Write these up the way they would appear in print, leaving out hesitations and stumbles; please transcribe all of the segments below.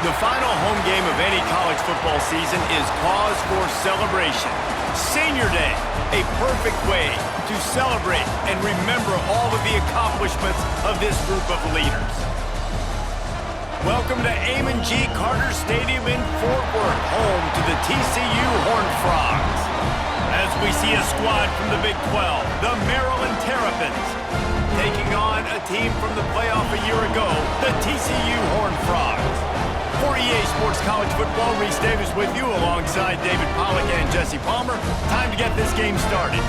The final home game of any college football season is cause for celebration. Senior Day, a perfect way to celebrate and remember all of the accomplishments of this group of leaders. Welcome to Amon G. Carter Stadium in Fort Worth, home to the TCU Horned Frogs. As we see a squad from the Big 12, the Maryland Terrapins, taking on a team from the playoff a year ago, the TCU Horned Frogs. For EA Sports College Football, Reese Davis with you alongside David Pollack and Jesse Palmer. Time to get this game started.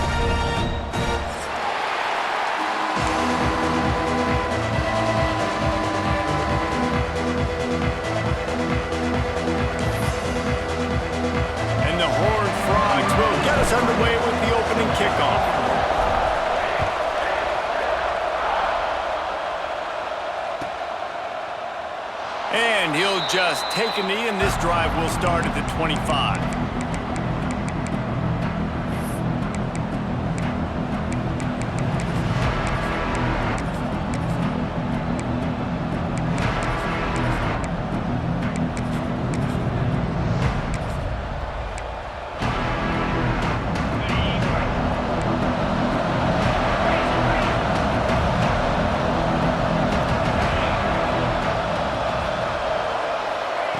And the Horned Frogs will get us underway with the opening kickoff. And he'll just take a knee, and this drive will start at the 25.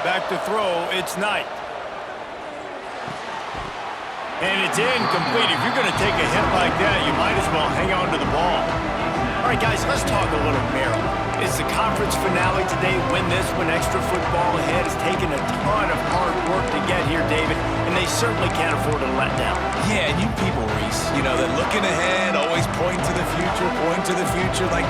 Back to throw, it's Knight. And it's incomplete. If you're going to take a hit like that, you might as well hang on to the ball. All right, guys, let's talk a little Maryland. It's the conference finale today. Win this one. Extra football ahead. It's taken a ton of hard work to get here, David, and they certainly can't afford to let down. Yeah, and you people, Reese, you know, they're looking ahead, always pointing to the future, like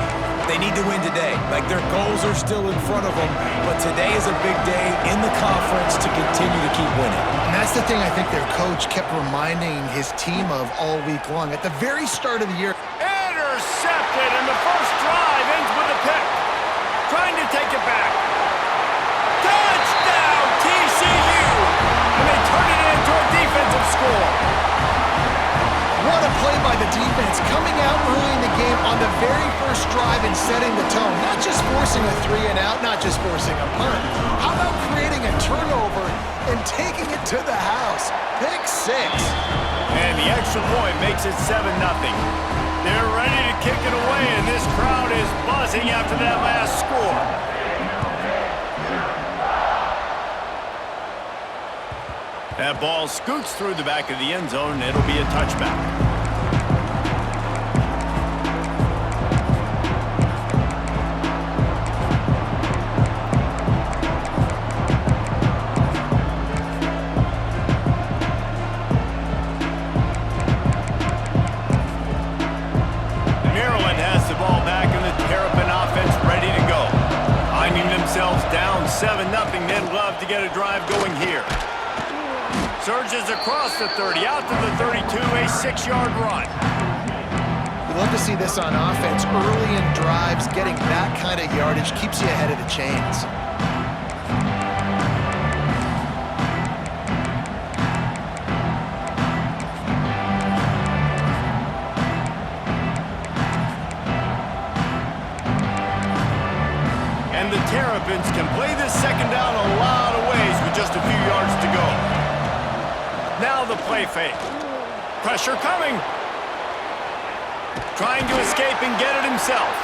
they need to win today. Like their goals are still in front of them, but today is a big day in the conference to continue to keep winning. And that's the thing I think their coach kept reminding his team of all week long. At the very start of the year. Intercepted, and the first drive ends with a pick. Trying to take it back. Touchdown, TCU! And they turn it into a defensive score. What a play by the defense, coming out early in the game on the very first drive and setting the tone. Not just forcing a 3-and-out, not just forcing a punt. How about creating a turnover and taking it to the house? Pick 6. And the extra point makes it 7-0. They're ready to kick it away, and this crowd is buzzing after that last score. That ball scoots through the back of the end zone, and it'll be a touchback. Maryland has the ball back, and the Terrapin offense ready to go. Finding themselves down 7-0, they'd love to get a drive going here. Surges across the 30, out to the 32, a 6-yard run. You love to see this on offense. Early in drives, getting that kind of yardage keeps you ahead of the chains. And the Terrapins can play this second down a lot of ways with just a few yards to go. Now the play fake. Pressure coming. Trying to escape and get it himself.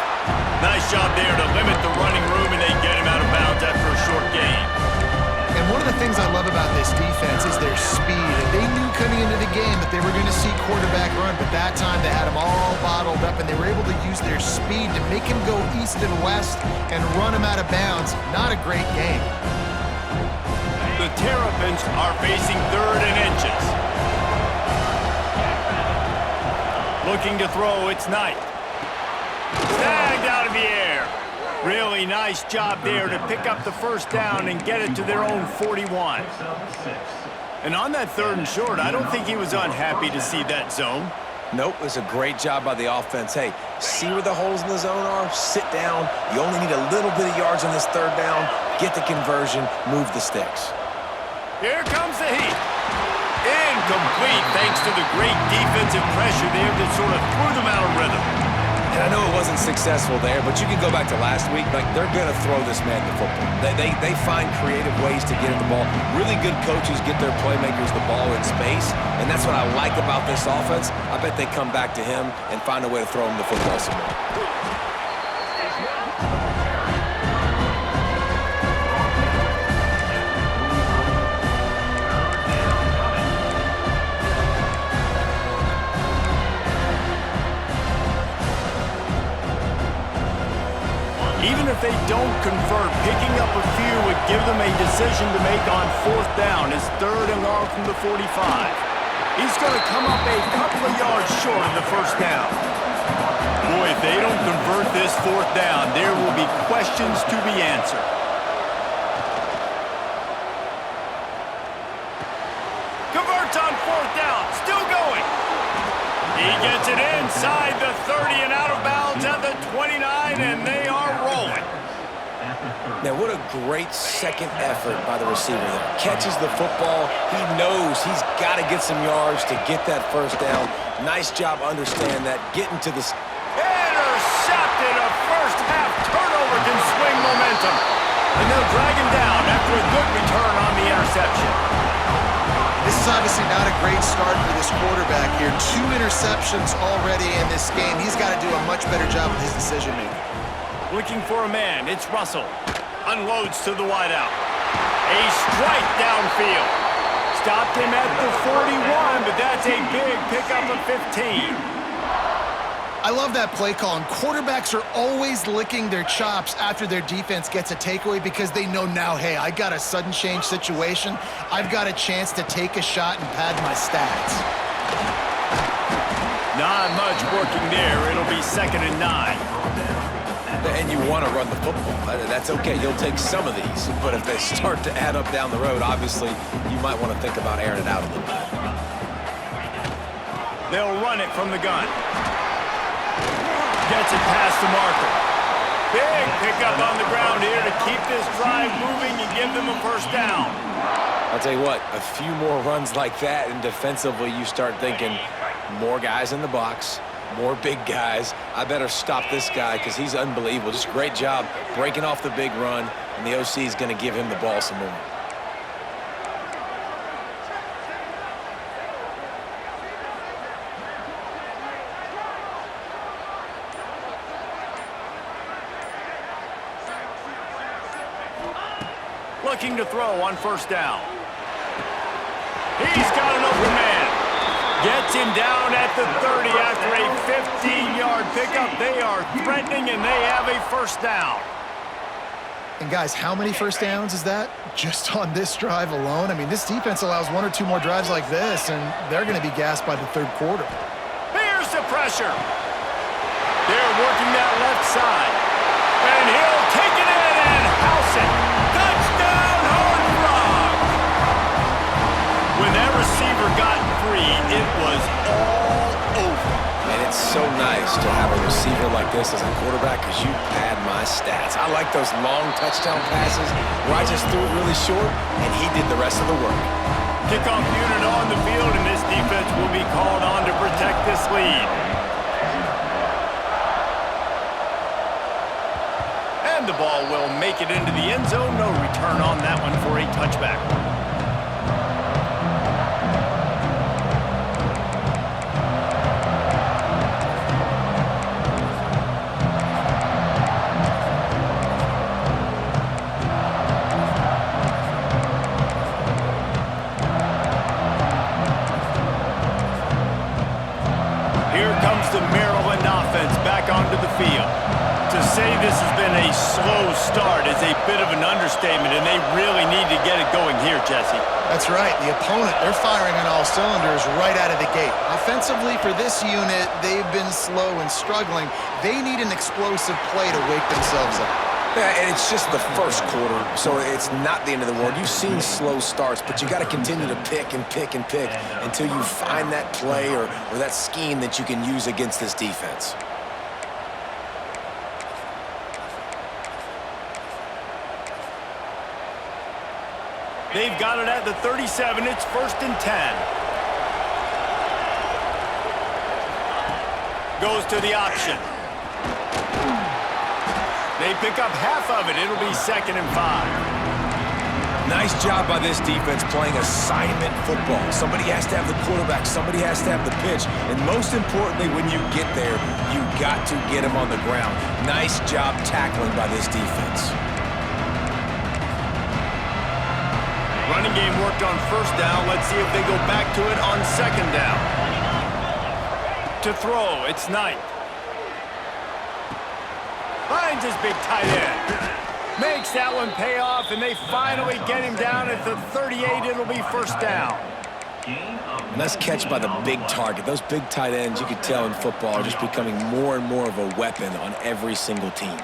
Nice job there to limit the running room, and they get him out of bounds after a short gain. And one of the things I love about this defense is their speed. And they knew coming into the game that they were going to see quarterback run, but that time they had him all bottled up, and they were able to use their speed to make him go east and west and run him out of bounds. Not a great game. The Terrapins are facing 3rd and inches. Looking to throw, it's Knight. Snagged out of the air. Really nice job there to pick up the first down and get it to their own 41. And on that 3rd and short, I don't think he was unhappy to see that zone. Nope, it was a great job by the offense. Hey, see where the holes in the zone are, sit down. You only need a little bit of yards on this 3rd down, get the conversion, move the sticks. Here comes the heat. Incomplete thanks to the great defensive pressure there that sort of threw them out of rhythm. And I know it wasn't successful there, but you can go back to last week. Like, they're going to throw this man the football. They find creative ways to get him the ball. Really good coaches get their playmakers the ball in space, and that's what I like about this offense. I bet they come back to him and find a way to throw him the football some more. Even if they don't convert, picking up a few would give them a decision to make on 4th down. It's 3rd and long from the 45. He's going to come up a couple of yards short of the 1st down. Boy, if they don't convert this 4th down, there will be questions to be answered. Converts on 4th down, still going. He gets it inside the 30 and out of bounds at the 29, and they are rolling. Now, what a great second effort by the receiver there. Catches the football. He knows he's got to get some yards to get that 1st down. Nice job understanding that. Getting to the... Intercepted. A first-half turnover can swing momentum. And they'll drag him down after a good return on the interception. This is obviously not a great start for this quarterback here. 2 interceptions already in this game. He's got to do a much better job with his decision-making. Looking for a man. It's Russell. Unloads to the wideout. A strike downfield. Stopped him at the 41, but that's a big pickup of 15. I love that play call, and quarterbacks are always licking their chops after their defense gets a takeaway because they know now, hey, I got a sudden change situation. I've got a chance to take a shot and pad my stats. Not much working there. It'll be 2nd and 9. And you want to run the football. That's okay. You'll take some of these. But if they start to add up down the road, obviously, you might want to think about airing it out a little bit. They'll run it from the gun. Gets it past the marker. Big pickup on the ground here to keep this drive moving and give them a 1st down. I'll tell you what, a few more runs like that, and defensively you start thinking more guys in the box, more big guys. I better stop this guy because he's unbelievable. Just a great job breaking off the big run, and the OC is going to give him the ball some more. Looking to throw on 1st down. He's got an open man. Gets him down at the 30 after a 15-yard pickup. They are threatening, and they have a 1st down. And guys, how many 1st downs is that? Just on this drive alone? I mean, this defense allows 1 or 2 more drives like this, and they're going to be gassed by the 3rd quarter. Here's the pressure. They're working that left side. And he'll take it in and house it. Touchdown, Horned Frogs! When that receiver got free, it was all over. And it's so nice to have a receiver like this as a quarterback because you pad my stats. I like those long touchdown passes where I just threw it really short and he did the rest of the work. Kickoff unit on the field, and this defense will be called on to protect this lead. And the ball will make it into the end zone. No return on that one for a touchback. Here comes the Maryland offense back onto the field. To say this has been a slow start is a bit of an understatement, and they really need to get it going here, Jesse. That's right. The opponent, they're firing on all cylinders right out of the gate. Offensively, for this unit, they've been slow and struggling. They need an explosive play to wake themselves up. Yeah, and it's just the 1st quarter, so it's not the end of the world. You've seen slow starts, but you got to continue to pick and pick and pick until you find that play or that scheme that you can use against this defense. They've got it at the 37. It's 1st and 10. Goes to the option. They pick up half of it. It'll be 2nd and 5. Nice job by this defense playing assignment football. Somebody has to have the quarterback. Somebody has to have the pitch. And most importantly, when you get there, you got to get him on the ground. Nice job tackling by this defense. Running game worked on 1st down. Let's see if they go back to it on 2nd down. To throw, it's Knight. Finds his big tight end. Makes that one pay off, and they finally get him down at the 38. It'll be 1st down. Nice catch by the big target. Those big tight ends, you could tell in football, are just becoming more and more of a weapon on every single team.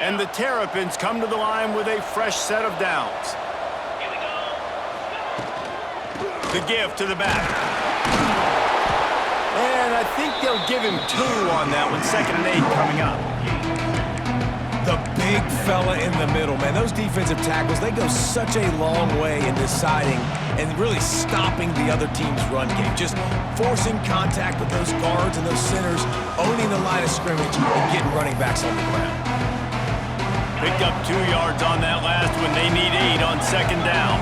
And the Terrapins come to the line with a fresh set of downs. The give to the back. And I think they'll give him 2 on that one. 2nd and 8 coming up. The big fella in the middle, man. Those defensive tackles, they go such a long way in deciding and really stopping the other team's run game. Just forcing contact with those guards and those centers, owning the line of scrimmage, and getting running backs on the ground. Picked up 2 yards on that last one. They need 8 on 2nd down.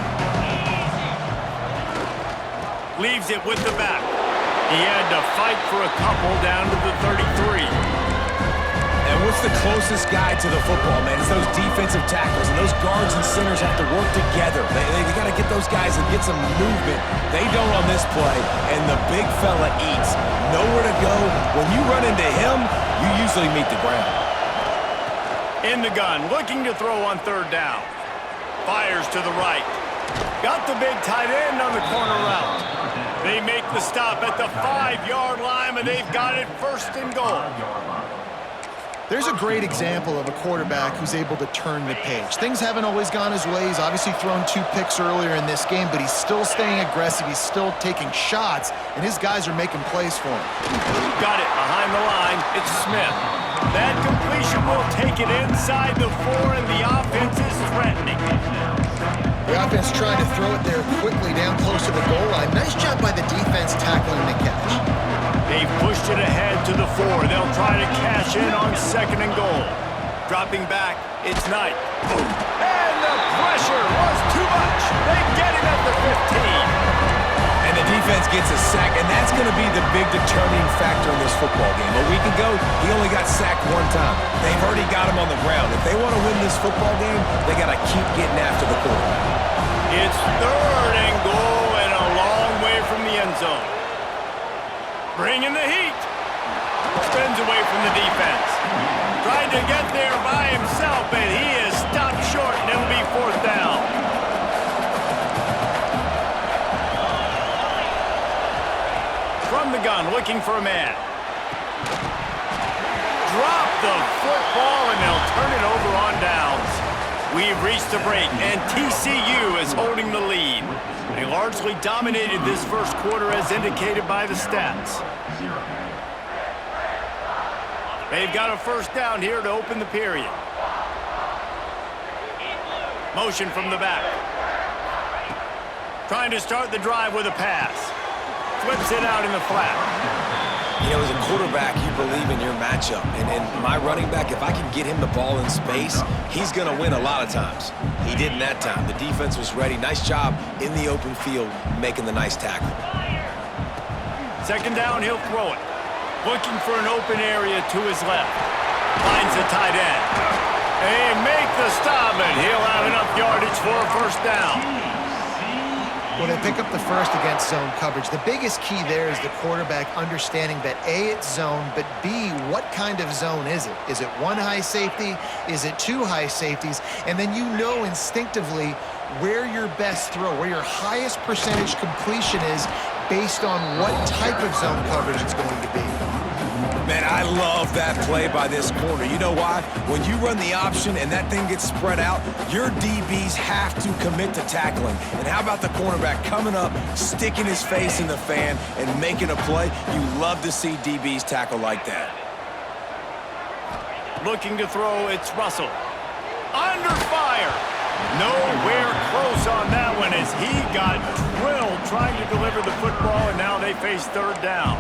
Leaves it with the back. He had to fight for a couple down to the 33. And what's the closest guy to the football, man? It's those defensive tackles, and those guards and centers have to work together. They got to get those guys and get some movement. They don't on this play, and the big fella eats. Nowhere to go. When you run into him, you usually meet the ground. In the gun, looking to throw on 3rd down. Fires to the right. Got the big tight end on the corner route. They make the stop at the 5-yard line, and they've got it 1st and goal. There's a great example of a quarterback who's able to turn the page. Things haven't always gone his way. He's obviously thrown 2 picks earlier in this game, but he's still staying aggressive. He's still taking shots, and his guys are making plays for him. Got it behind the line. It's Smith. That completion will take it inside the 4, and the offense is threatening. The offense trying to throw it there quickly down close to the goal line. Nice job by the defense tackling the catch. They've pushed it ahead to the 4. They'll try to cash in on 2nd and goal. Dropping back, it's Knight. And the pressure was too much. They get him at the 15. And the defense gets a sack, and that's going to be the big determining factor in this football game. A week ago, he only got sacked 1 time. They've already got him on the ground. If they want to win this football game, they got to keep getting after the quarterback. It's 3rd and goal and a long way from the end zone. Bringing the heat. Spins away from the defense. Tried to get there by himself, but he is stopped short, and it'll be 4th down. From the gun, looking for a man. Drop the football, and they'll turn it over on downs. We've reached the break, and TCU is holding the lead. They largely dominated this 1st quarter as indicated by the stats. They've got a 1st down here to open the period. Motion from the back. Trying to start the drive with a pass. Flips it out in the flat. You know, as a quarterback, you believe in your matchup. And my running back, if I can get him the ball in space, he's going to win a lot of times. He didn't that time. The defense was ready. Nice job in the open field making the nice tackle. 2nd down, he'll throw it. Looking for an open area to his left. Finds the tight end. They make the stop, and he'll have enough yardage for a 1st down. When they pick up the 1st against zone coverage, the biggest key there is the quarterback understanding that A, it's zone, but B, what kind of zone is it? Is it 1 high safety? Is it 2 high safeties? And then you know instinctively where your best throw, where your highest percentage completion is based on what type of zone coverage it's going to be. Man, I love that play by this corner. You know why? When you run the option and that thing gets spread out, your DBs have to commit to tackling. And how about the cornerback coming up, sticking his face in the fan, and making a play? You love to see DBs tackle like that. Looking to throw, it's Russell. Under fire. Nowhere close on that one as he got drilled trying to deliver the football, and now they face third down.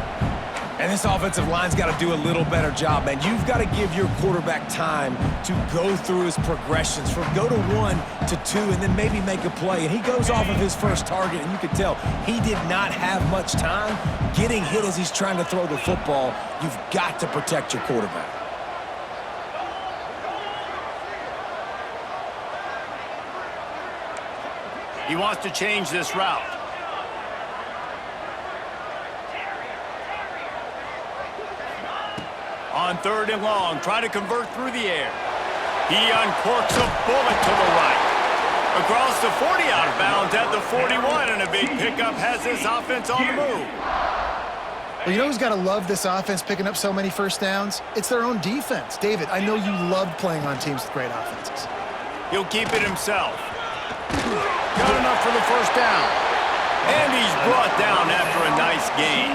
And this offensive line's got to do a little better job, man. You've got to give your quarterback time to go through his progressions from go to 1 to 2 and then maybe make a play. And he goes off of his first target, and you can tell he did not have much time getting hit as he's trying to throw the football. You've got to protect your quarterback. He wants to change this route. On third and long, try to convert through the air. He uncorks a bullet to the right. Across the 40 out of bounds at the 41, and a big pickup has this offense on the move. Well, you know who's got to love this offense picking up so many first downs? It's their own defense. David, I know you loved playing on teams with great offenses. He'll keep it himself. Got enough for the first down. And he's brought down after a nice gain.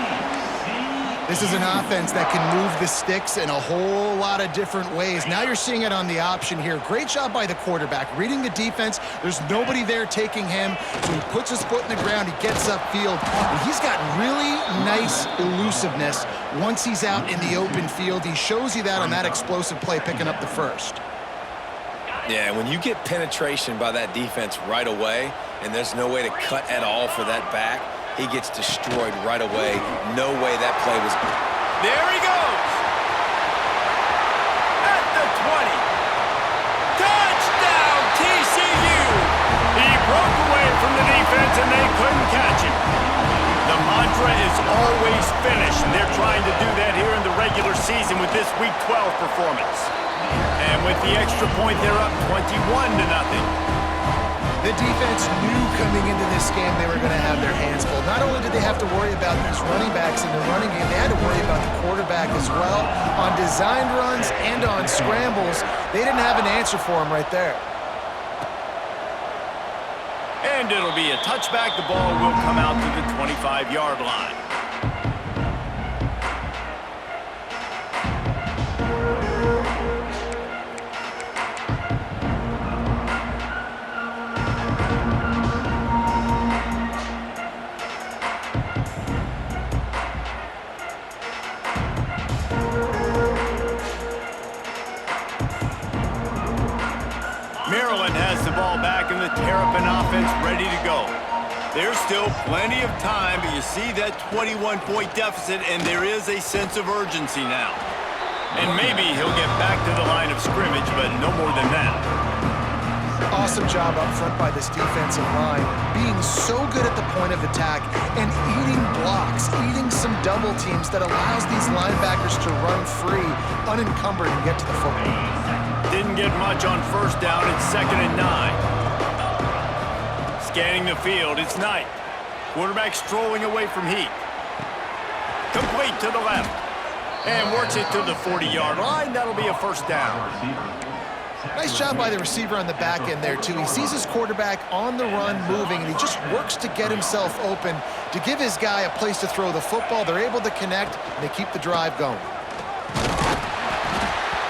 This is an offense that can move the sticks in a whole lot of different ways. Now you're seeing it on the option here. Great job by the quarterback. Reading the defense, there's nobody there taking him, so he puts his foot in the ground, he gets upfield, and he's got really nice elusiveness once he's out in the open field. He shows you that on that explosive play, picking up the first. Yeah, when you get penetration by that defense right away, and there's no way to cut at all for that back, he gets destroyed right away. No way that play was... There he goes! At the 20. Touchdown, TCU! He broke away from the defense and they couldn't catch him. The mantra is always finish, and they're trying to do that here in the regular season with this Week 12 performance. And with the extra point, they're up 21-0. The defense knew coming into this game they were going to have their hands full. Not only did they have to worry about these running backs in the running game, they had to worry about the quarterback as well. On designed runs and on scrambles, they didn't have an answer for him right there. And it'll be a touchback. The ball will come out to the 25-yard line. Maryland has the ball back and the Terrapin offense ready to go. There's still plenty of time, but you see that 21-point deficit, and there is a sense of urgency now. And maybe he'll get back to the line of scrimmage, but no more than that. Awesome job up front by this defensive line, being so good at the point of attack and eating blocks, eating some double teams that allows these linebackers to run free, unencumbered, and get to the football. Didn't get much on first down. It's 2nd and 9. Scanning the field, it's Knight. Quarterback strolling away from Heat. Complete to the left. And works it to the 40-yard line. That'll be a first down. Nice job by the receiver on the back end there, too. He sees his quarterback on the run moving, and he just works to get himself open to give his guy a place to throw the football. They're able to connect, and they keep the drive going.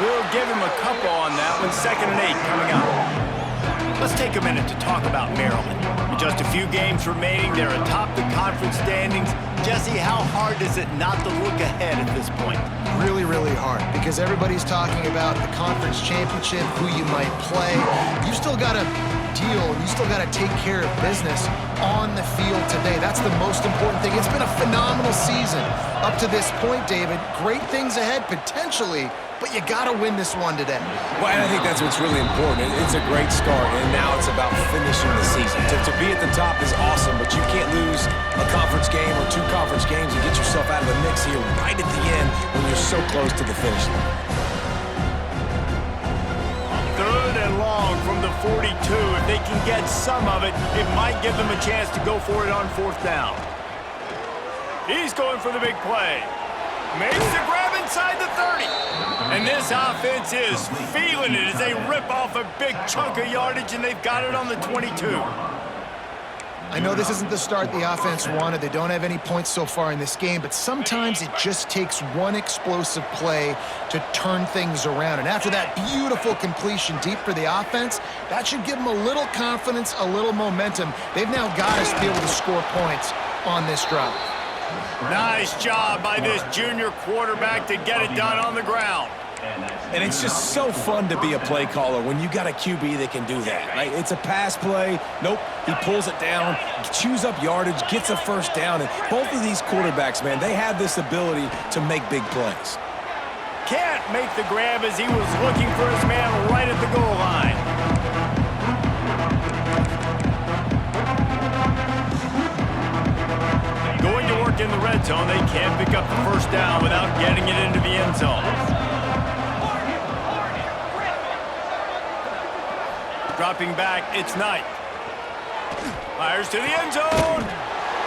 We'll give him a couple on that one. 2nd and 8 coming up. Let's take a minute to talk about Maryland. With just a few games remaining, they're atop the conference standings. Jesse, how hard is it not to look ahead at this point? Really, really hard, because everybody's talking about the conference championship, who you might play. You still got to deal, and you still got to take care of business on the field today. That's the most important thing. It's been a phenomenal season up to this point, David. Great things ahead, potentially, but you got to win this one today. Well, and I think that's what's really important. It's a great start, and now it's about finishing the season. To be at the top is awesome, but you can't lose a conference game or 2 conference games and get yourself out of the mix here right at the end when you're so close to the finish line. 3rd and long from the 42. If they can get some of it, it might give them a chance to go for it on 4th down. He's going for the big play. Makes the grab inside the 30. And this offense is feeling it as they rip off a big chunk of yardage, and they've got it on the 22. I know this isn't the start the offense wanted. They don't have any points so far in this game, but sometimes it just takes one explosive play to turn things around. And after that beautiful completion deep for the offense, that should give them a little confidence, a little momentum. They've now got us to be able to score points on this drive. Nice job by this junior quarterback to get it done on the ground. And it's just so fun to be a play caller when you got a QB that can do that, right? It's a pass play. Nope, he pulls it down, chews up yardage, gets a first down. And both of these quarterbacks, man, they have this ability to make big plays. Can't make the grab as he was looking for his man right at the goal line. Going to work in the red zone, they can't pick up the first down without getting it into the end zone. Dropping back, it's Knight. Fires to the end zone.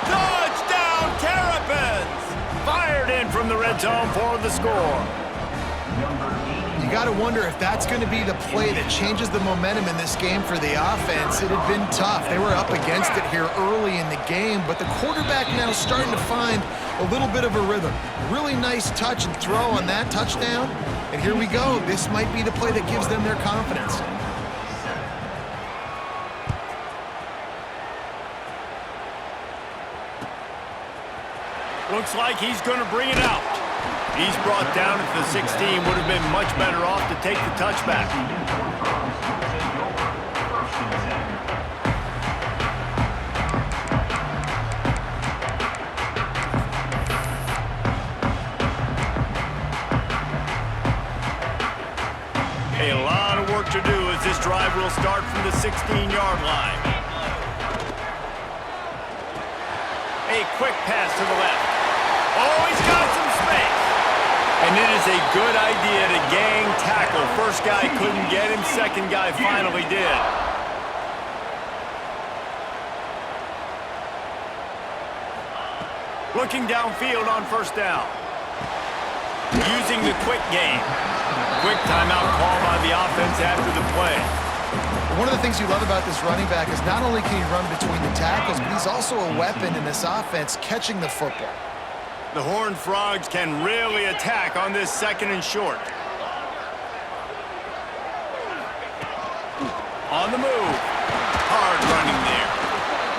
Touchdown, Terrapins! Fired in from the red zone for the score. You got to wonder if that's going to be the play that changes the momentum in this game for the offense. It had been tough. They were up against it here early in the game, but the quarterback now is starting to find a little bit of a rhythm. Really nice touch and throw on that touchdown. And here we go. This might be the play that gives them their confidence. Looks like he's going to bring it out. He's brought down at the 16. Would have been much better off to take the touchback. A lot of work to do as this drive will start from the 16-yard line. A quick pass to the left. Oh, he's got some space. And it is a good idea to gang tackle. First guy couldn't get him. Second guy finally did. Looking downfield on first down. Using the quick game. Quick timeout call by the offense after the play. One of the things you love about this running back is not only can he run between the tackles, but he's also a weapon in this offense catching the football. The Horned Frogs can really attack on this second and short. On the move. Hard running there.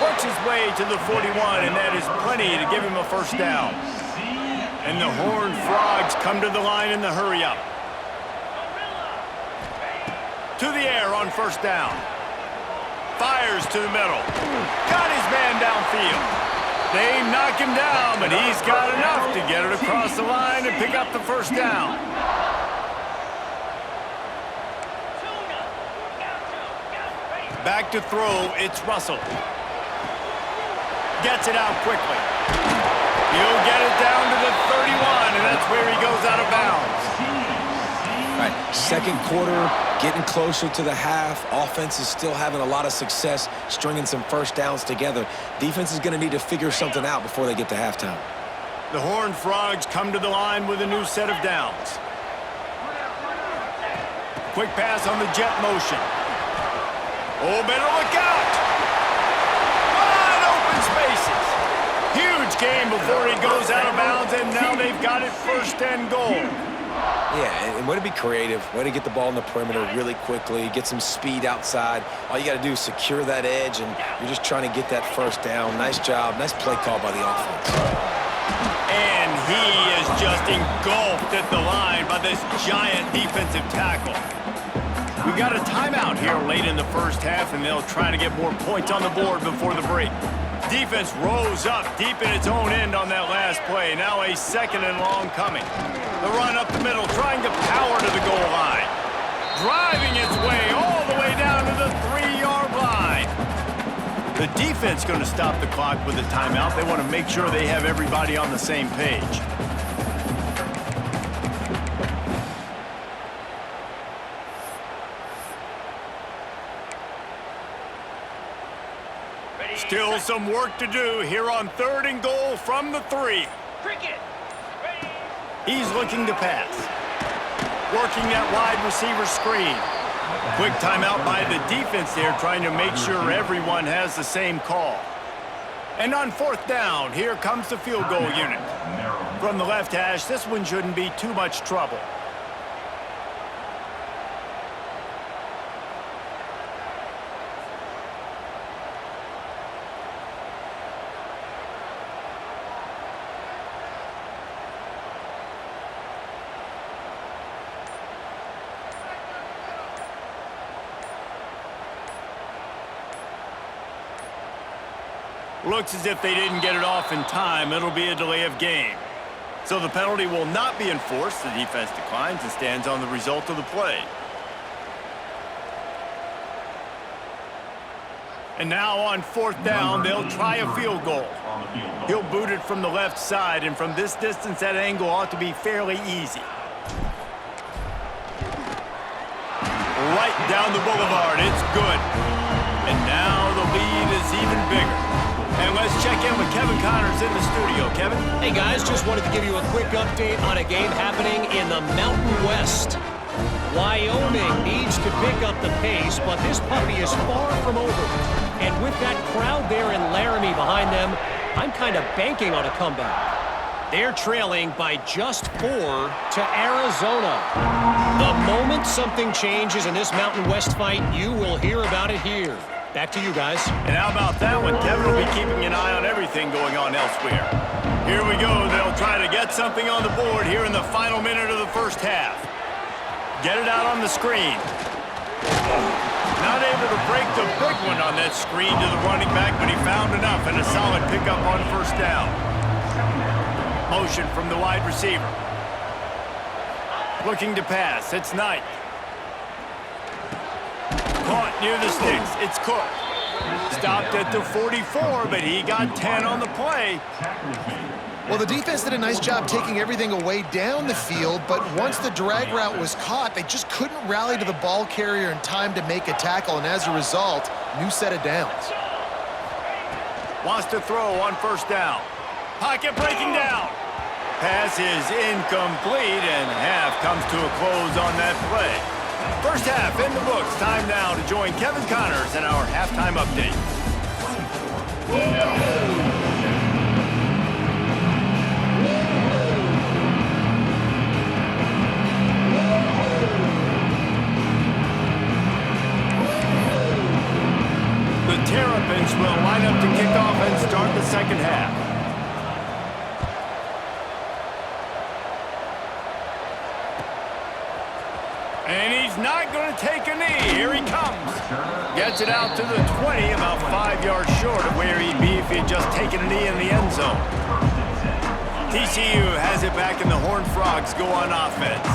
Works his way to the 41, and that is plenty to give him a first down. And the Horned Frogs come to the line in the hurry-up. To the air on first down. Fires to the middle. Got his man downfield. They knock him down, but he's got enough to get it across the line and pick up the first down. Back to throw, it's Russell. Gets it out quickly. He'll get it down to the 31, and that's where he goes out of bounds. All right, second quarter, getting closer to the half. Offense is still having a lot of success stringing some first downs together. Defense is going to need to figure something out before they get to halftime. The Horned Frogs come to the line with a new set of downs. Quick pass on the jet motion. Oh, better look out! Wide open spaces. Huge game before he goes out of bounds, and now they've got it first and goal. Yeah, and way to be creative, way to get the ball in the perimeter really quickly, get some speed outside. All you got to do is secure that edge, and you're just trying to get that first down. Nice job, nice play call by the offense. And he is just engulfed at the line by this giant defensive tackle. We got a timeout here late in the first half, and they'll try to get more points on the board before the break. Defense rose up deep in its own end on that last play. Now a second and long coming. The run up the middle, trying to power to the goal line. Driving its way all the way down to the 3-yard line. The defense going to stop the clock with a timeout. They want to make sure they have everybody on the same page. Still some work to do here on third and goal from the 3. He's looking to pass. Working that wide receiver screen. Quick timeout by the defense there, trying to make sure everyone has the same call. And on fourth down, here comes the field goal unit. From the left hash, this one shouldn't be too much trouble. Looks as if they didn't get it off in time. It'll be a delay of game. So the penalty will not be enforced. The defense declines and stands on the result of the play. And now on fourth down, they'll try a field goal. He'll boot it from the left side, and from this distance, that angle ought to be fairly easy. Right down the boulevard. It's good. And now the lead is even bigger. And let's check in with Kevin Connors in the studio. Kevin? Hey, guys, just wanted to give you a quick update on a game happening in the Mountain West. Wyoming needs to pick up the pace, but this puppy is far from over. And with that crowd there in Laramie behind them, I'm kind of banking on a comeback. They're trailing by just 4 to Arizona. The moment something changes in this Mountain West fight, you will hear about it here. Back to you guys. And how about that one? Kevin will be keeping an eye on everything going on elsewhere. Here we go. They'll try to get something on the board here in the final minute of the first half. Get it out on the screen. Not able to break the big one on that screen to the running back, but he found enough and a solid pickup on first down. Motion from the wide receiver. Looking to pass. It's Knight. Caught near the sticks. It's Cook. Stopped at the 44, but he got 10 on the play. Well, the defense did a nice job taking everything away down the field, but once the drag route was caught, they just couldn't rally to the ball carrier in time to make a tackle, and as a result, new set of downs. Wants to throw on first down. Pocket breaking down. Pass is incomplete, and half comes to a close on that play. First half in the books. Time now to join Kevin Connors in our halftime update. The Terrapins will line up to kick off and start the second half. And he's not going to take a knee. Here he comes. Gets it out to the 20, about 5 yards short of where he'd be if he had just taken a knee in the end zone. TCU has it back, and the Horned Frogs go on offense.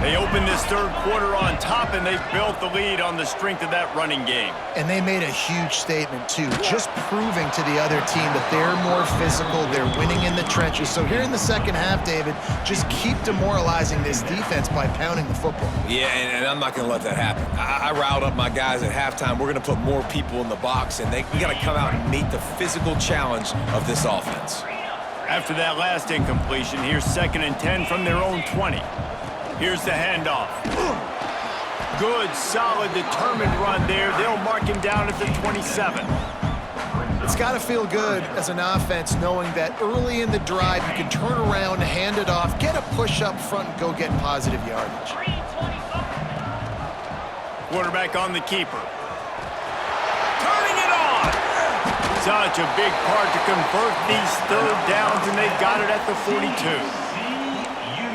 They open this third quarter on top, and they've built the lead on the strength of that running game. And they made a huge statement, too, just proving to the other team that they're more physical, they're winning in the trenches. So here in the second half, David, just keep demoralizing this defense by pounding the football. Yeah, and I'm not going to let that happen. I riled up my guys at halftime. We're going to put more people in the box, and we got to come out and meet the physical challenge of this offense. After that last incompletion, here's 2nd and 10 from their own 20. Here's the handoff. Good, solid, determined run there. They'll mark him down at the 27. It's got to feel good as an offense knowing that early in the drive you can turn around, hand it off, get a push up front, and go get positive yardage. Quarterback on the keeper. Turning it on! Such a big part to convert these third downs, and they've got it at the 42.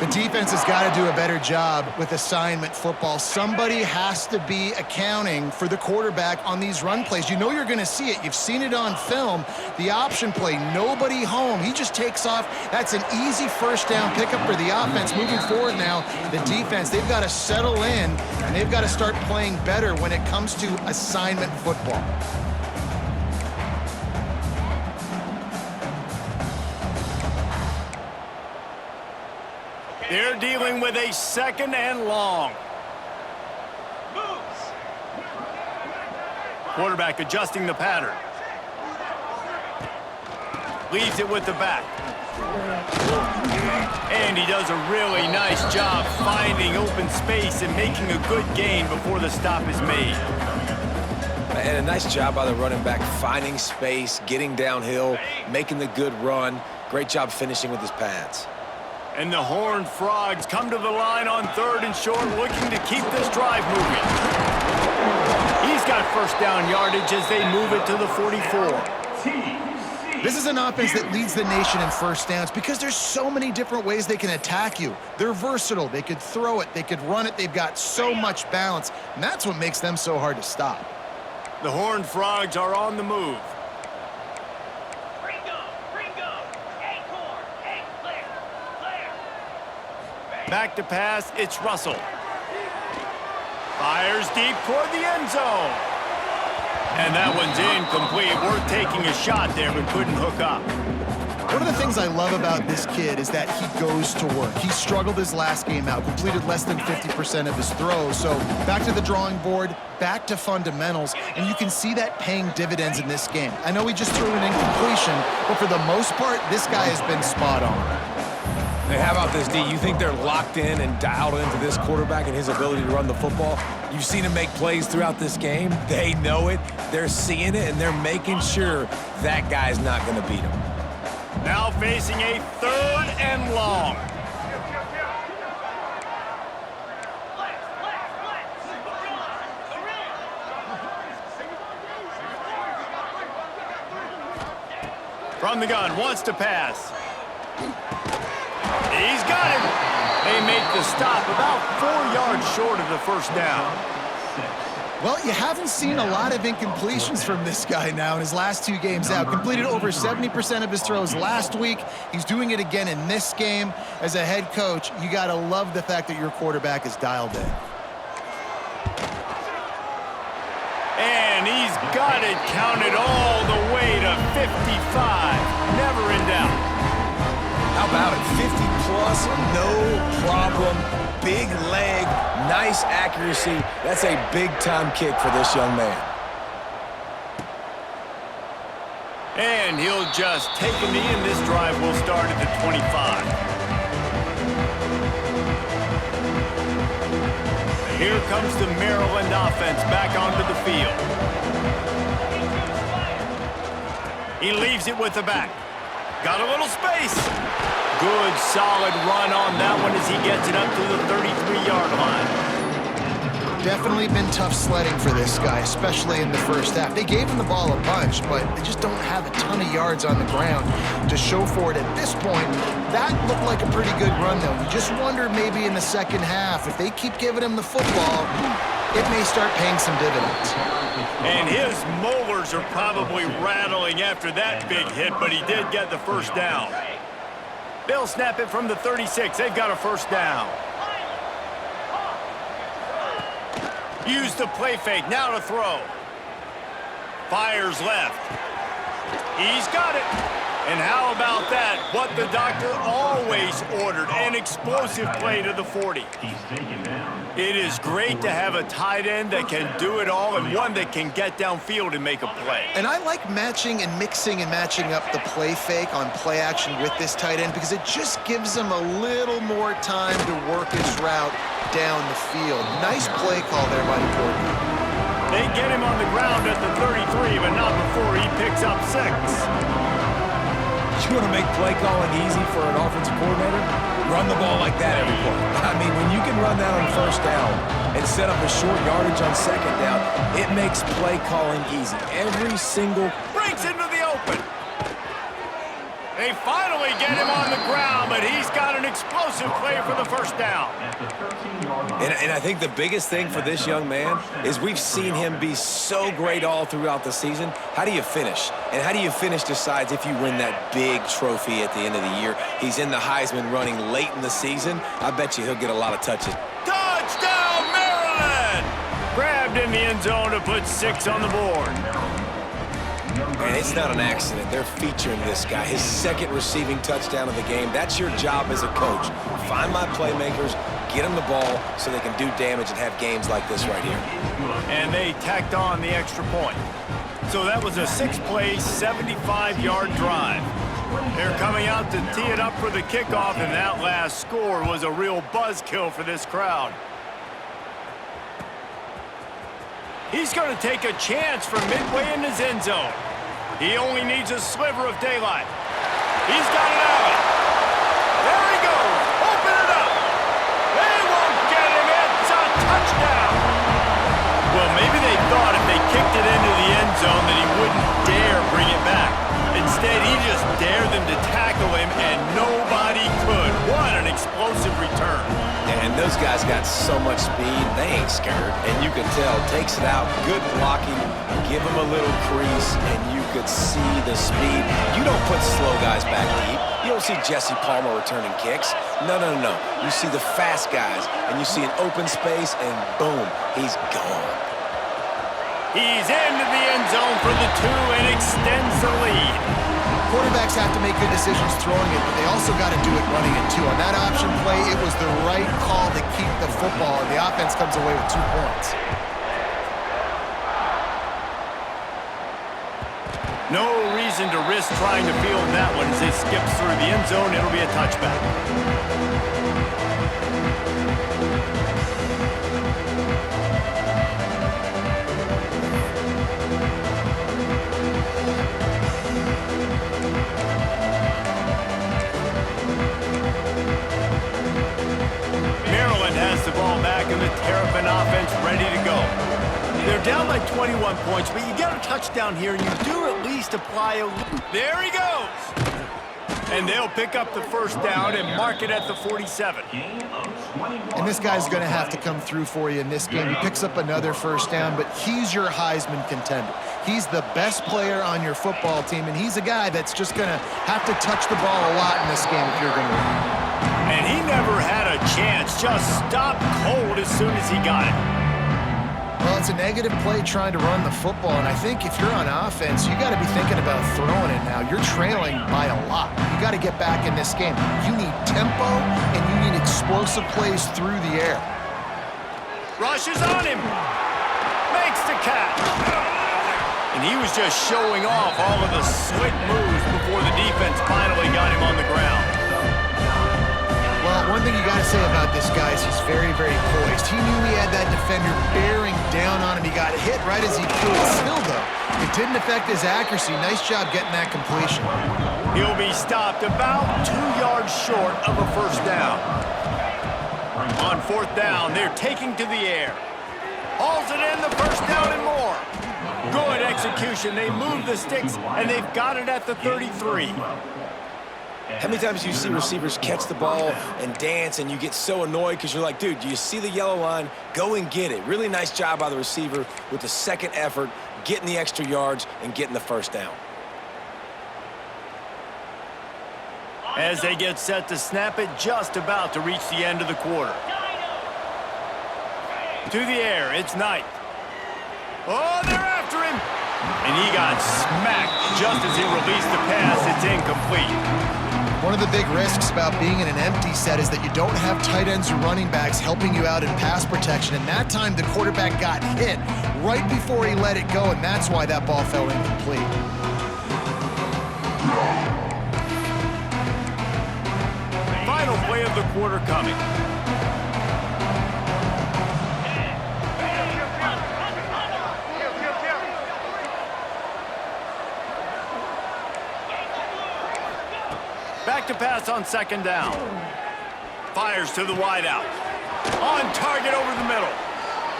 The defense has got to do a better job with assignment football. Somebody has to be accounting for the quarterback on these run plays. You know you're going to see it. You've seen it on film. The option play, nobody home. He just takes off. That's an easy first down pickup for the offense. Moving forward now, the defense, they've got to settle in, and they've got to start playing better when it comes to assignment football. They're dealing with a 2nd and long. Quarterback adjusting the pattern. Leaves it with the back. And he does a really nice job finding open space and making a good gain before the stop is made. And a nice job by the running back, finding space, getting downhill, making the good run. Great job finishing with his pads. And the Horned Frogs come to the line on 3rd and short, looking to keep this drive moving. He's got first down yardage as they move it to the 44. This is an offense that leads the nation in first downs because there's so many different ways they can attack you. They're versatile. They could throw it. They could run it. They've got so much balance, and that's what makes them so hard to stop. The Horned Frogs are on the move. Back to pass, it's Russell. Fires deep toward the end zone. And that one's incomplete. Worth taking a shot there, but couldn't hook up. One of the things I love about this kid is that he goes to work. He struggled his last game out, completed less than 50% of his throws. So back to the drawing board, back to fundamentals, and you can see that paying dividends in this game. I know he just threw an incompletion, but for the most part, this guy has been spot on. Hey, how about this, D? You think they're locked in and dialed into this quarterback and his ability to run the football? You've seen him make plays throughout this game. They know it, they're seeing it, and they're making sure that guy's not going to beat him. Now facing a 3rd and long. From the gun, wants to pass. He's got it. They make the stop about 4 yards short of the first down. Well, you haven't seen a lot of incompletions from this guy now in his last 2 games out. Completed over 70% of his throws last week. He's doing it again in this game. As a head coach, you got to love the fact that your quarterback is dialed in. And he's got it counted all the way to 55. Never in doubt. How about it? 50-plus, no problem. Big leg, nice accuracy. That's a big-time kick for this young man. And he'll just take a knee, and this drive will start at the 25. Here comes the Maryland offense back onto the field. He leaves it with the back. Got a little space. Good, solid run on that one as he gets it up to the 33-yard line. Definitely been tough sledding for this guy, especially in the first half. They gave him the ball a bunch, but they just don't have a ton of yards on the ground to show for it at this point. That looked like a pretty good run, though. You just wonder maybe in the second half, if they keep giving him the football, it may start paying some dividends. And his molars are probably rattling after that big hit, but he did get the first down. They'll snap it from the 36. They've got a first down. Use the play fake. Now to throw. Fires left. He's got it. And how about that? What the doctor always ordered, an explosive play to the 40. It is great to have a tight end that can do it all and one that can get downfield and make a play. And I like matching and mixing and matching up the play fake on play action with this tight end because it just gives him a little more time to work his route down the field. Nice play call there by the coordinator. They get him on the ground at the 33, but not before he picks up 6. You want to make play calling easy for an offensive coordinator? Run the ball like that every play. I mean, when you can run that on first down and set up a short yardage on second down, it makes play calling easy. Every single... Breaks into the open. They finally get him on the ground, but he's got an explosive play for the first down. And I think the biggest thing for this young man is we've seen him be so great all throughout the season. How do you finish? And how do you finish decides if you win that big trophy at the end of the year. He's in the Heisman running late in the season. I bet you he'll get a lot of touches. Touchdown, Maryland! Grabbed in the end zone to put 6 on the board. And it's not an accident. They're featuring this guy. His second receiving touchdown of the game. That's your job as a coach. Find my playmakers, get them the ball so they can do damage and have games like this right here. And they tacked on the extra point. So that was a 6-play, 75-yard drive. They're coming out to tee it up for the kickoff, and that last score was a real buzzkill for this crowd. He's going to take a chance from midway in his end zone. He only needs a sliver of daylight. He's got it out. There he goes. Open it up. They won't get him. It's a touchdown. Well, maybe they thought if they kicked it into the end zone that he wouldn't dare bring it back. Instead, he just dared them to tackle him, and nobody could. What an explosive return. And those guys got so much speed, they ain't scared. And you can tell, takes it out, good blocking, give him a little crease, and you could see the speed. You don't put slow guys back deep. You don't see Jesse Palmer returning kicks. No. You see the fast guys, and you see an open space, and boom, he's gone. He's into the end zone for the 2 and extends the lead. Quarterbacks have to make good decisions throwing it, but they also got to do it running it too. On that option play, it was the right call to keep the football, and the offense comes away with 2 points. No reason to risk trying to field that one as it skips through the end zone. It'll be a touchback. Maryland has the ball back and the Terrapin offense ready to go. They're down by 21 points, but you get a touchdown here, and you do at least apply a... There he goes! And they'll pick up the first down and mark it at the 47. And this guy's going to have to come through for you in this game. He picks up another first down, but he's your Heisman contender. He's the best player on your football team, and he's a guy that's just going to have to touch the ball a lot in this game if you're going to win. And he never had a chance, just stopped cold as soon as he got it. Well, it's a negative play trying to run the football, and I think if you're on offense, you got to be thinking about throwing it now. You're trailing by a lot. You got to get back in this game. You need tempo, and you need explosive plays through the air. Rushes on him. Makes the catch. And he was just showing off all of the slick moves before the defense finally got him on the ground. Well, one thing you got to say about this guy is he's very, very poised. He knew he had that defender bearing down on him. He got hit right as he threw it. Still, though, it didn't affect his accuracy. Nice job getting that completion. He'll be stopped about 2 yards short of a first down. On 4th down, they're taking to the air. Hauls it in, the first down and more. Good execution. They move the sticks, and they've got it at the 33. How many times do you see receivers catch the ball and dance and you get so annoyed because you're like, dude, do you see the yellow line? Go and get it. Really nice job by the receiver with the second effort, getting the extra yards and getting the first down. As they get set to snap it, just about to reach the end of the quarter. To the air, it's Knight. Oh, they're after him! And he got smacked just as he released the pass. It's incomplete. One of the big risks about being in an empty set is that you don't have tight ends or running backs helping you out in pass protection. And that time, the quarterback got hit right before he let it go, and that's why that ball fell incomplete. Final play of the quarter coming. Back to pass on 2nd down. Fires to the wideout. On target over the middle.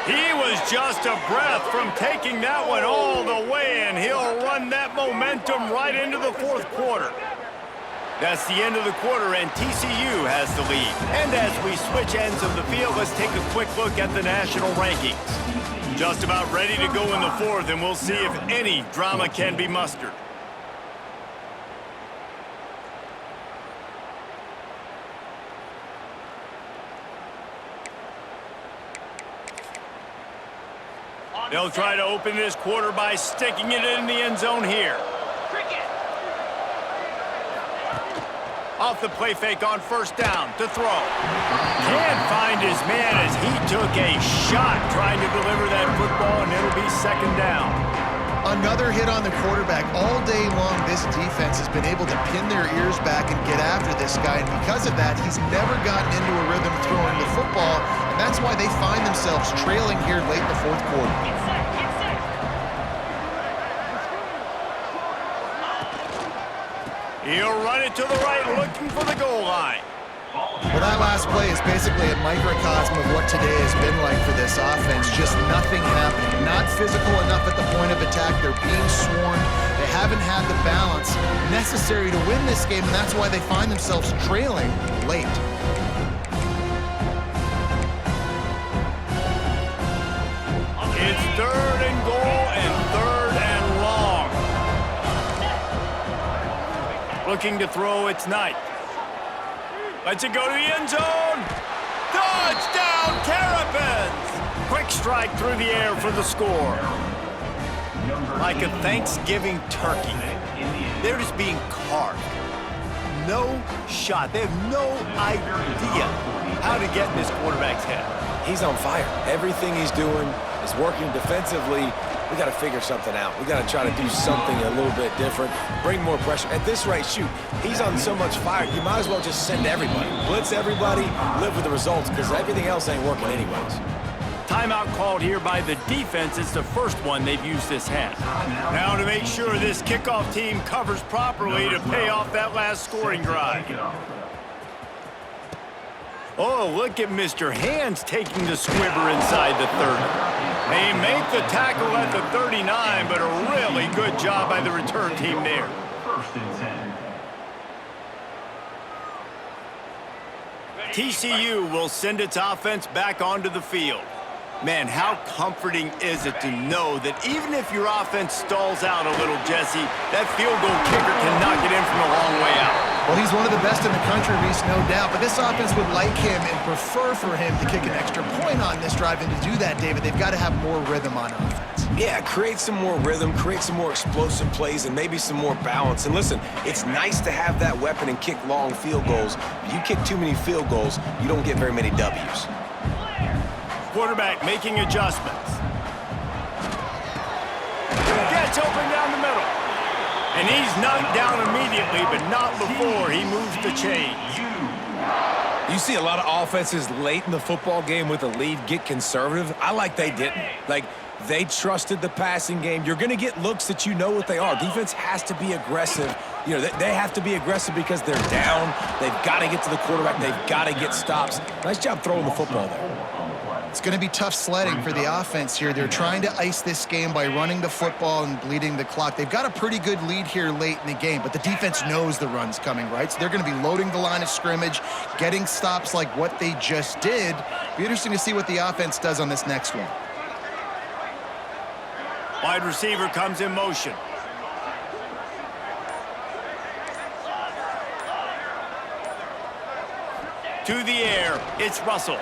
He was just a breath from taking that one all the way, and he'll run that momentum right into the 4th quarter. That's the end of the quarter, and TCU has the lead. And as we switch ends of the field, let's take a quick look at the national rankings. Just about ready to go in the 4th, and we'll see if any drama can be mustered. They'll try to open this quarter by sticking it in the end zone here. Off the play fake on 1st down to throw. Can't find his man as he took a shot trying to deliver that football, and it'll be 2nd down. Another hit on the quarterback. All day long, this defense has been able to pin their ears back and get after this guy, and because of that, he's never gotten into a rhythm throwing the football, and that's why they find themselves trailing here late in the 4th quarter. He'll run it to the right, looking for the goal line. Well, that last play is basically a microcosm of what today has been like for this offense. Just nothing happening. Not physical enough at the point of attack. They're being swarmed. They haven't had the balance necessary to win this game, and that's why they find themselves trailing late. It's 3rd and goal and 3rd and long. Looking to throw, it's Knight. Lets it go to the end zone. Touchdown, Terrapins! Quick strike through the air for the score. Like a Thanksgiving turkey, they're just being carved. No shot. They have no idea how to get in this quarterback's head. He's on fire. Everything he's doing is working defensively. We got to figure something out. We got to try to do something a little bit different, bring more pressure. At this rate, shoot, he's on so much fire, you might as well just send everybody. Blitz everybody, live with the results, because everything else ain't working anyways. Timeout called here by the defense. It's the first one they've used this half. Now to make sure this kickoff team covers properly to pay off that last scoring drive. Oh, look at Mr. Hands taking the squibber inside the 30. They make the tackle at the 39, but a really good job by the return team there. TCU will send its offense back onto the field. Man, how comforting is it to know that even if your offense stalls out a little, Jesse, that field goal kicker can knock it in from a long way out. Well, he's one of the best in the country, Reese, no doubt. But this offense would like him and prefer for him to kick an extra point on this drive. And to do that, David, they've got to have more rhythm on offense. Yeah, create some more rhythm, create some more explosive plays, and maybe some more balance. And listen, it's nice to have that weapon and kick long field goals. If you kick too many field goals, you don't get very many W's. Quarterback making adjustments. Gets open down the middle. And he's knocked down immediately, but not before he moves the chains. You see a lot of offenses late in the football game with a lead get conservative. I like they didn't. Like, they trusted the passing game. You're going to get looks that you know what they are. Defense has to be aggressive. You know, they have to be aggressive because they're down. They've got to get to the quarterback. They've got to get stops. Nice job throwing the football there. It's going to be tough sledding for the offense here. They're trying to ice this game by running the football and bleeding the clock. They've got a pretty good lead here late in the game, but the defense knows the run's coming, right? So they're going to be loading the line of scrimmage, getting stops like what they just did. Be interesting to see what the offense does on this next one. Wide receiver comes in motion. To the air, it's Russell.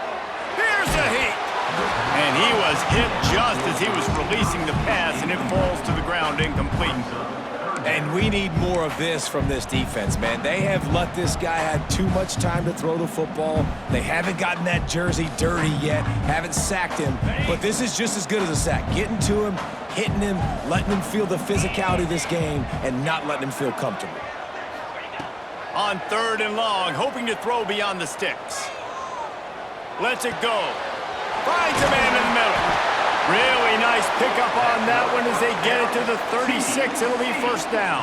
Here's a hit. And he was hit just as he was releasing the pass, and it falls to the ground incomplete. And we need more of this from this defense, man. They have let this guy have too much time to throw the football. They haven't gotten that jersey dirty yet, haven't sacked him. But this is just as good as a sack. Getting to him, hitting him, letting him feel the physicality of this game, and not letting him feel comfortable. On 3rd and long, hoping to throw beyond the sticks. Lets it go. Finds a man in the middle. Really nice pickup on that one as they get it to the 36. It'll be first down.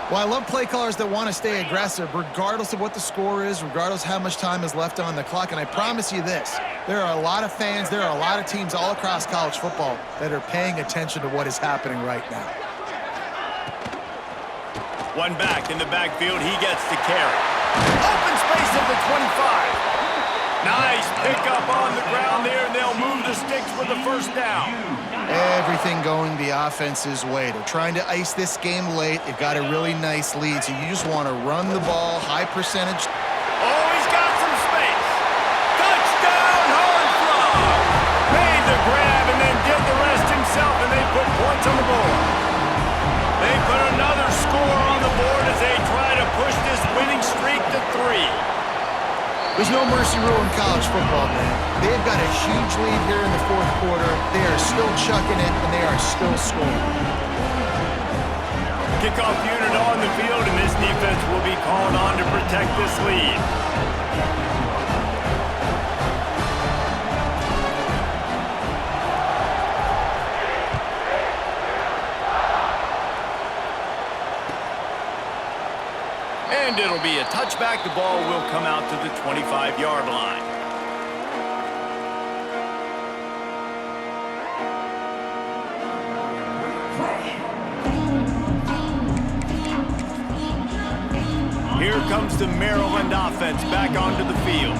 Well, I love play callers that want to stay aggressive, regardless of what the score is, regardless how much time is left on the clock. And I promise you this, there are a lot of fans, there are a lot of teams all across college football that are paying attention to what is happening right now. One back in the backfield, he gets to carry. Open space at the 25. Nice pickup on the ground there, and they'll move the sticks for the first down. Everything going the offense's way. They're trying to ice this game late. They've got a really nice lead, so you just want to run the ball, high percentage. Oh, he's got some space. Touchdown, Hornfrog. Made the grab and then did the rest himself, and they put points on the board. They put another score on the board as they try to push this winning streak to 3. There's no mercy rule in college football, man. They've got a huge lead here in the 4th quarter. They are still chucking it, and they are still scoring. Kickoff unit on the field, and this defense will be called on to protect this lead. And it'll be a touchback. The ball will come out to the 25-yard line. Here comes the Maryland offense back onto the field.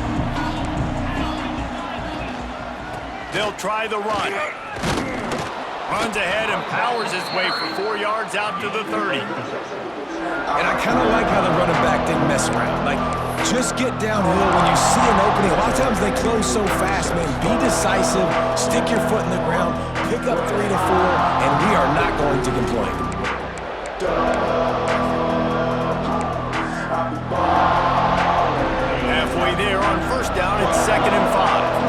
They'll try the run. Runs ahead and powers his way for 4 yards out to the 30. And I kind of like how the running back didn't mess around. Like, just get downhill when you see an opening. A lot of times they close so fast, man. Be decisive, stick your foot in the ground, pick up 3 to 4, and we are not going to complain. Halfway there on first down, it's 2nd and 5.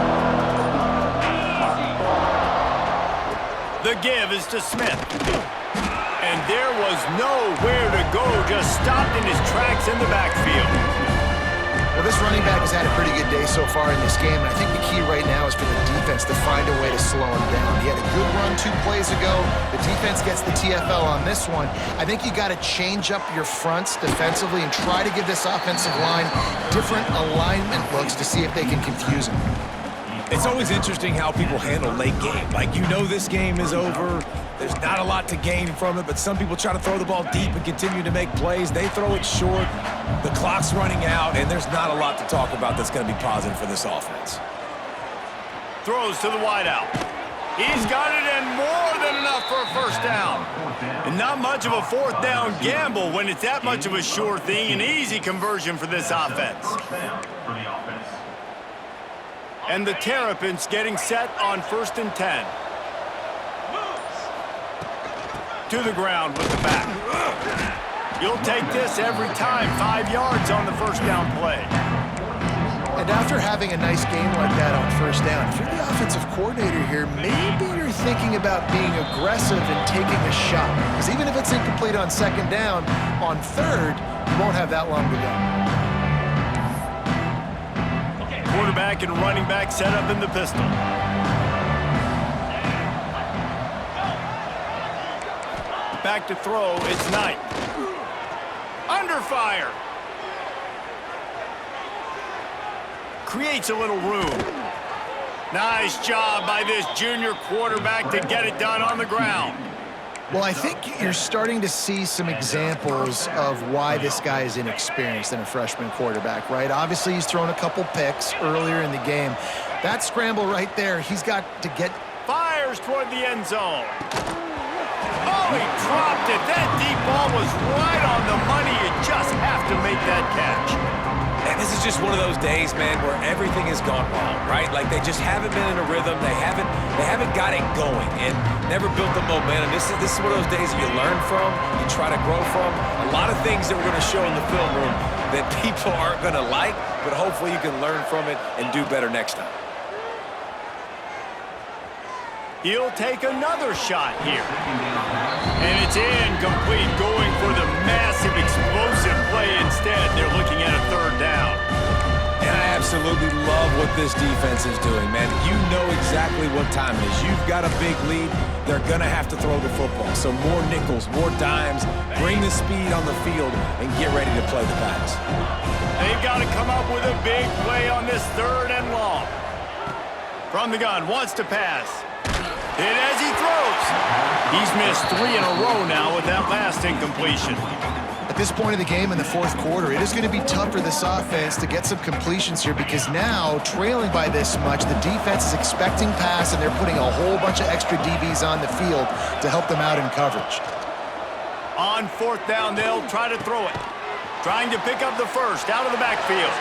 The give is to Smith. And there was nowhere to go, just stopped in his tracks in the backfield. Well, this running back has had a pretty good day so far in this game, and I think the key right now is for the defense to find a way to slow him down. He had a good run 2 plays ago. The defense gets the TFL on this one. I think you got to change up your fronts defensively and try to give this offensive line different alignment looks to see if they can confuse him. It's always interesting how people handle late game. Like, you know this game is over. There's not a lot to gain from it, but some people try to throw the ball deep and continue to make plays. They throw it short. The clock's running out, and there's not a lot to talk about that's going to be positive for this offense. Throws to the wideout. He's got it and more than enough for a first down. And not much of a 4th down gamble when it's that much of a sure thing. An easy conversion for this offense. And the Terrapins getting set on 1st and 10. To the ground with the back. You'll take this every time. 5 yards on the first down play. And after having a nice game like that on first down, if you're the offensive coordinator here, maybe you're thinking about being aggressive and taking a shot. Because even if it's incomplete on 2nd down, on 3rd, you won't have that long to go. Quarterback and running back set up in the pistol. Back to throw, it's Knight. Under fire. Creates a little room. Nice job by this junior quarterback to get it done on the ground. Well, I think you're starting to see some examples of why this guy is inexperienced than a freshman quarterback, right? Obviously, he's thrown a couple picks earlier in the game. That scramble right there, he's got to get... Fires toward the end zone. Oh, he dropped it. That deep ball was right on the money. You just have to make that catch. And this is just one of those days, man, where everything has gone wrong, right? Like, they just haven't been in a rhythm. They haven't got it going and never built the momentum. This is one of those days that you learn from, you try to grow from. A lot of things that we're going to show in the film room that people aren't going to like, but hopefully you can learn from it and do better next time. He'll take another shot here. And it's incomplete, going for the massive explosive play instead. They're looking at a 3rd down. And I absolutely love what this defense is doing, man. You know exactly what time it is. You've got a big lead. They're going to have to throw the football. So more nickels, more dimes, bring the speed on the field, and get ready to play the pass. They've got to come up with a big play on this 3rd and long. From the gun, wants to pass. Hit as he throws. He's missed 3 in a row now with that last incompletion. At this point of the game in the 4th quarter, it is going to be tough for this offense to get some completions here because now, trailing by this much, the defense is expecting pass and they're putting a whole bunch of extra DBs on the field to help them out in coverage. On 4th down, they'll try to throw it. Trying to pick up the first out of the backfield.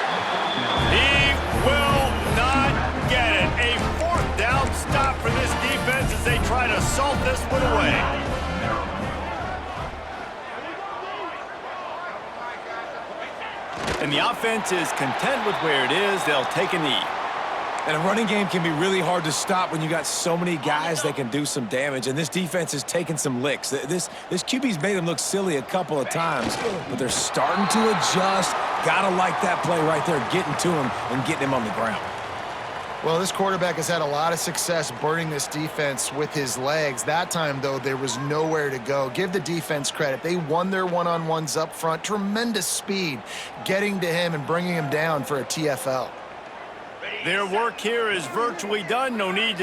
He will not get it. A 4th down stop for this defense as they try to salt this one away. And the offense is content with where it is. They'll take a knee. And a running game can be really hard to stop when you got so many guys that can do some damage, and this defense is taking some licks. This QB's made them look silly a couple of times, but they're starting to adjust. Gotta like that play right there, getting to him and getting him on the ground. Well, this quarterback has had a lot of success burning this defense with his legs. That time, though, there was nowhere to go. Give the defense credit. They won their one-on-ones up front. Tremendous speed getting to him and bringing him down for a TFL. Their work here is virtually done. No need to